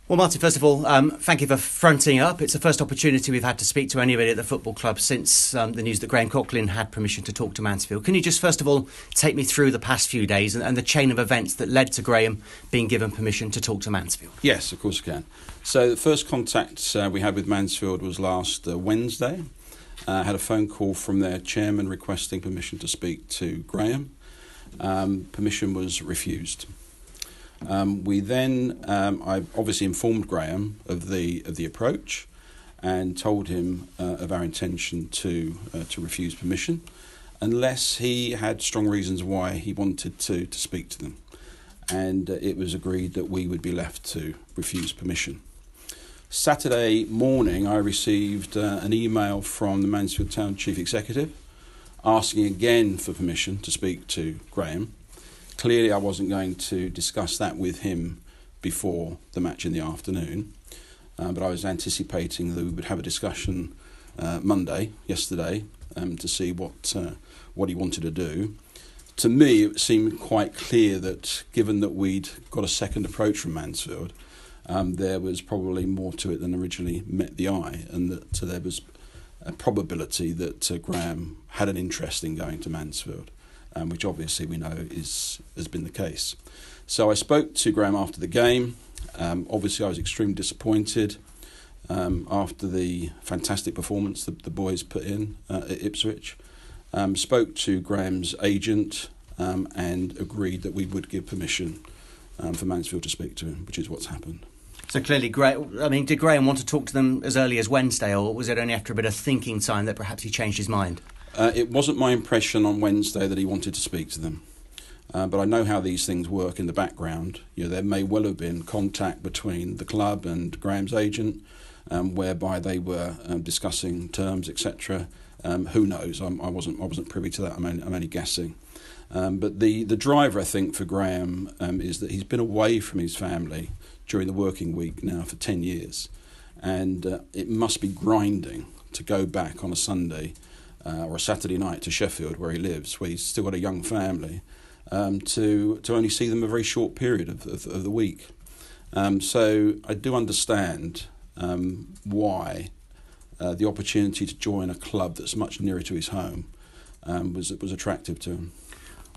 Well, Martyn, first of all, thank you for fronting up. It's the first opportunity we've had to speak to anybody at the football club since the news that Graham Coughlan had permission to talk to Mansfield. Can you just, first of all, take me through the past few days and the chain of events that led to Graham being given permission to talk to Mansfield? Yes, of course I can. So the first contact we had with Mansfield was last Wednesday. I had a phone call from their chairman requesting permission to speak to Graham. Permission was refused. We then, I obviously informed Graham of the approach and told him of our intention to refuse permission unless he had strong reasons why he wanted to speak to them. And it was agreed that we would be left to refuse permission. Saturday morning, I received an email from the Mansfield Town Chief Executive asking again for permission to speak to Graham. Clearly, I wasn't going to discuss that with him before the match in the afternoon, but I was anticipating that we would have a discussion yesterday, to see what he wanted to do. To me, it seemed quite clear that given that we'd got a second approach from Mansfield, there was probably more to it than originally met the eye, and that there was a probability that Graham had an interest in going to Mansfield. Which obviously we know has been the case. So I spoke to Graham after the game. Obviously I was extremely disappointed after the fantastic performance that the boys put in at Ipswich. Spoke to Graham's agent and agreed that we would give permission for Mansfield to speak to him, which is what's happened. So clearly, did Graham want to talk to them as early as Wednesday, or was it only after a bit of thinking time that perhaps he changed his mind? It wasn't my impression on Wednesday that he wanted to speak to them. But I know how these things work in the background. There may well have been contact between the club and Graham's agent, whereby they were discussing terms, etc. Who knows? I wasn't privy to that. I'm only guessing. But the driver, I think, for Graham is that he's been away from his family during the working week now for 10 years. And it must be grinding to go back on a Sunday or a Saturday night to Sheffield, where he lives, where he's still got a young family, to only see them a very short period of the week. So I do understand why the opportunity to join a club that's much nearer to his home was attractive to him.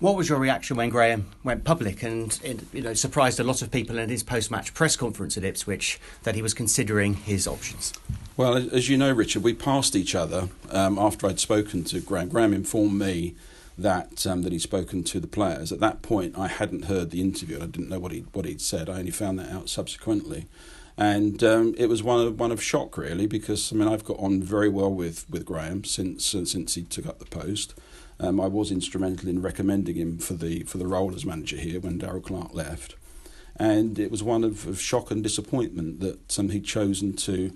What was your reaction when Graham went public and it surprised a lot of people in his post-match press conference at Ipswich that he was considering his options? Well, as you know, Richard, we passed each other after I'd spoken to Graham. Graham informed me that he'd spoken to the players. At that point, I hadn't heard the interview. I didn't know what he'd said. I only found that out subsequently. And it was one of shock, really, because I've got on very well with Graham since he took up the post. I was instrumental in recommending him for the role as manager here when Darryl Clark left, and it was one of shock and disappointment that he'd chosen to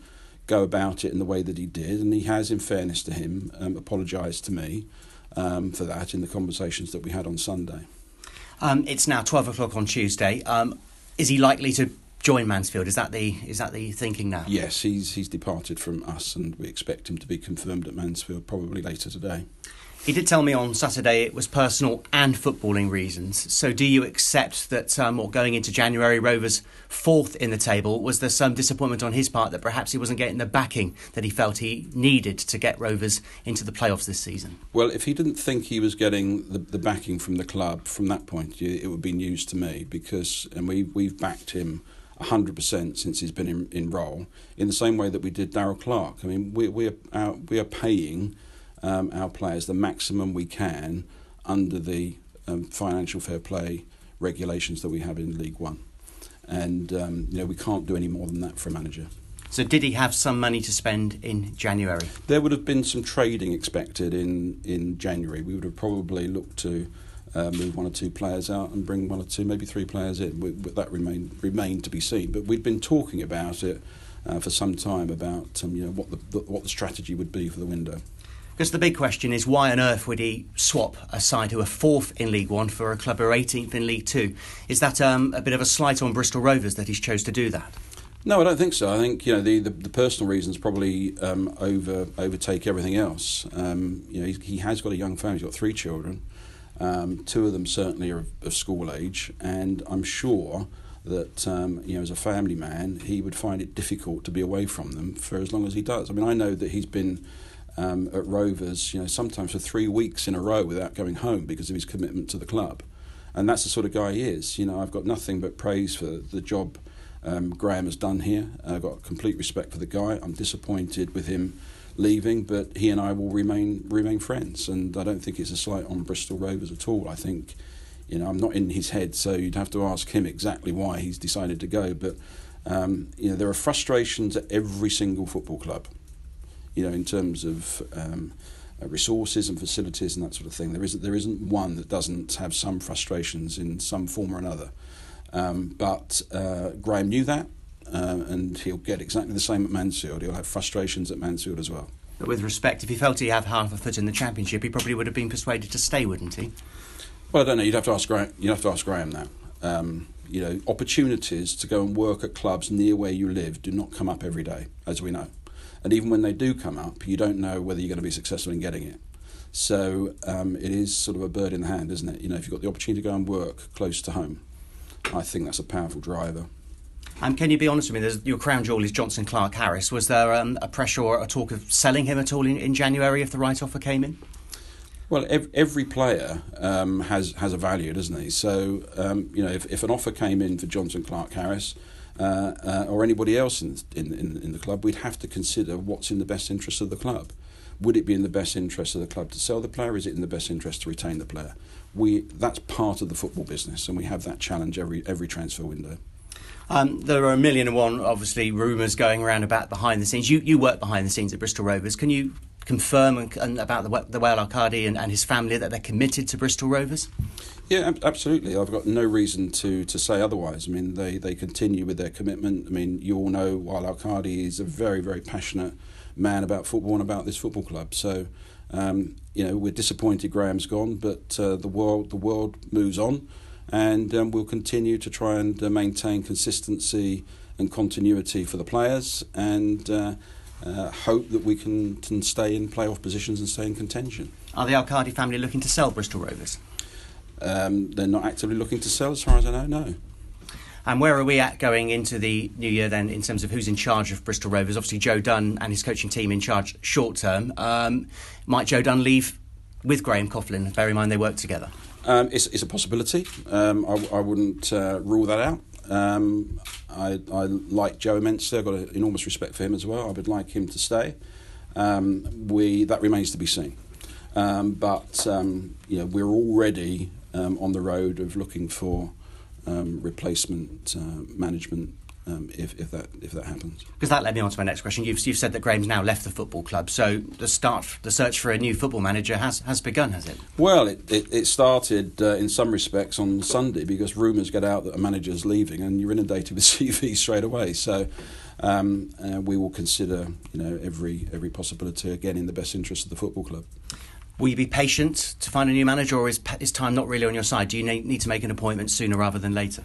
go about it in the way that he did, and he has, in fairness to him, apologised to me for that in the conversations that we had on Sunday. It's now 12 o'clock on Tuesday. Is he likely to join Mansfield? Is that the thinking now? Yes, he's departed from us, and we expect him to be confirmed at Mansfield probably later today. He did tell me on Saturday it was personal and footballing reasons. So do you accept that, going into January, Rovers fourth in the table, was there some disappointment on his part that perhaps he wasn't getting the backing that he felt he needed to get Rovers into the playoffs this season? Well, if he didn't think he was getting the backing from the club from that point, it would be news to me, because we've backed him 100% since he's been in role, in the same way that we did Darryl Clark. We are paying our players the maximum we can under the financial fair play regulations that we have in League One, and we can't do any more than that for a manager. So did he have some money to spend in January? There would have been some trading expected in January. We would have probably looked to move one or two players out and bring one or two, maybe three players in. That remained to be seen. But we'd been talking about it for some time about what the strategy would be for the window. Because the big question is, why on earth would he swap a side who are fourth in League One for a club who are 18th in League Two? Is that a bit of a slight on Bristol Rovers that he's chose to do that? No, I don't think so. I think the personal reasons probably overtake everything else. He has got a young family. He's got 3 children. Two of them certainly are of school age, and I'm sure that as a family man, he would find it difficult to be away from them for as long as he does. I mean, I know that he's been at Rovers, sometimes for 3 weeks in a row without going home because of his commitment to the club. And that's the sort of guy he is. I've got nothing but praise for the job Graham has done here. I've got complete respect for the guy. I'm disappointed with him leaving, but he and I will remain friends. And I don't think it's a slight on Bristol Rovers at all. I think, I'm not in his head, so you'd have to ask him exactly why he's decided to go. But there are frustrations at every single football club. In terms of resources and facilities and that sort of thing. There isn't one that doesn't have some frustrations in some form or another. But Graham knew that, and he'll get exactly the same at Mansfield. He'll have frustrations at Mansfield as well. But with respect, if he felt he had half a foot in the Championship, he probably would have been persuaded to stay, wouldn't he? Well, I don't know. You'd have to ask Graham now. Opportunities to go and work at clubs near where you live do not come up every day, as we know. And even when they do come up, you don't know whether you're going to be successful in getting it. So it is sort of a bird in the hand, isn't it? If you've got the opportunity to go and work close to home, I think that's a powerful driver. Can you be honest with me? Your crown jewel is Johnson Clark Harris. Was there a pressure or a talk of selling him at all in January if the right offer came in? Well, every player has a value, doesn't he? So, if an offer came in for Johnson Clark Harris, or anybody else in the club, we'd have to consider what's in the best interest of the club. Would it be in the best interest of the club to sell the player? Is it in the best interest to retain the player? That's part of the football business, and we have that challenge every transfer window. There are 1,000,001, obviously, rumours going around about behind the scenes. You work behind the scenes at Bristol Rovers. Can you confirm about the Whale Arkadys and his family that they're committed to Bristol Rovers? Yeah, absolutely. I've got no reason to say otherwise. I mean, they continue with their commitment. I mean, you all know Whale Arkadys is a very, very passionate man about football and about this football club. So, we're disappointed Graham's gone, but the world moves on, and we'll continue to try and maintain consistency and continuity for the players, and hope that we can stay in playoff positions and stay in contention. Are the Arkadys family looking to sell Bristol Rovers? They're not actively looking to sell, as far as I know, no. And where are we at going into the new year then in terms of who's in charge of Bristol Rovers? Obviously Joe Dunn and his coaching team in charge short term. Might Joe Dunn leave with Graham Coughlan? Bear in mind they work together. It's a possibility. I wouldn't rule that out. I like Joe immensely. I've got an enormous respect for him as well. I would like him to stay. That remains to be seen. But we're already on the road of looking for replacement management if that happens. Because that led me on to my next question. You've said that Graham's now left the football club, so the search for a new football manager has begun, has it? Well, it started in some respects on Sunday because rumours get out that a manager's leaving and you're inundated with CVs straight away. So we will consider every possibility again in the best interest of the football club. Will you be patient to find a new manager, or is time not really on your side? Do you need to make an appointment sooner rather than later?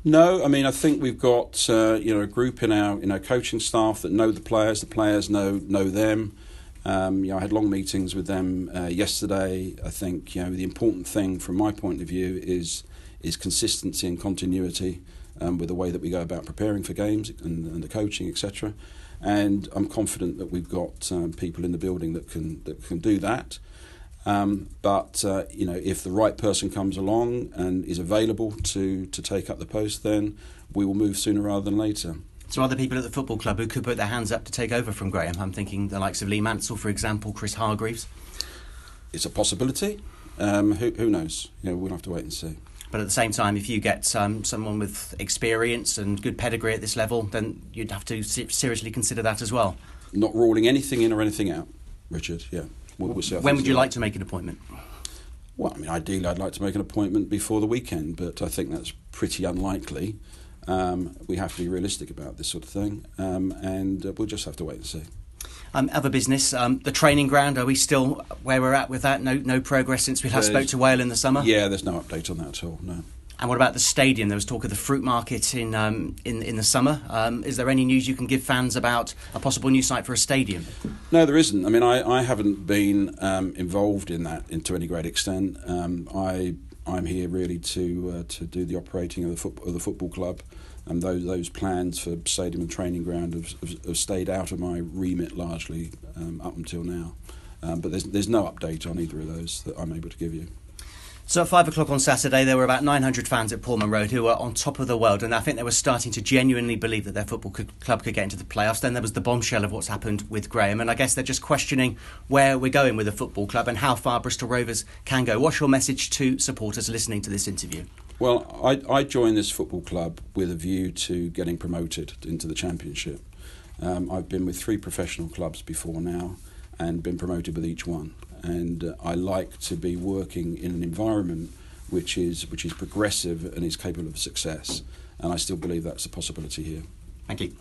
No, I mean, I think we've got a group in our coaching staff that know the players know them. I had long meetings with them yesterday. I think the important thing from my point of view is consistency and continuity with the way that we go about preparing for games and the coaching, etc. And I'm confident that we've got people in the building that can do that. But if the right person comes along and is available to take up the post, then we will move sooner rather than later. So are there people at the football club who could put their hands up to take over from Graham? I'm thinking the likes of Lee Mansell, for example, Chris Hargreaves. It's a possibility. Who knows? We'll have to wait and see. But at the same time, if you get someone with experience and good pedigree at this level, then you'd have to seriously consider that as well. Not ruling anything in or anything out, Richard, yeah. We'll see. When would you like to make an appointment? Well, I mean, ideally I'd like to make an appointment before the weekend, but I think that's pretty unlikely. We have to be realistic about this sort of thing, and we'll just have to wait and see. Other business, the training ground, are we still where we're at with that? No progress since we last spoke to Whale in the summer? Yeah, there's no update on that at all, no. And what about the stadium? There was talk of the fruit market in the summer. Is there any news you can give fans about a possible new site for a stadium? No, there isn't. I mean, I haven't been involved in that to any great extent. I I'm here really to do the operating of the football club, and those plans for stadium and training ground have stayed out of my remit largely up until now. But there's no update on either of those that I'm able to give you. So at 5 o'clock on Saturday, there were about 900 fans at Pullman Road who were on top of the world, and I think they were starting to genuinely believe that their football club could get into the playoffs. Then there was the bombshell of what's happened with Graham, and I guess they're just questioning where we're going with the football club and how far Bristol Rovers can go. What's your message to supporters listening to this interview? Well, I joined this football club with a view to getting promoted into the Championship. I've been with 3 professional clubs before now and been promoted with each one. And I like to be working in an environment which is progressive and is capable of success. And I still believe that's a possibility here. Thank you.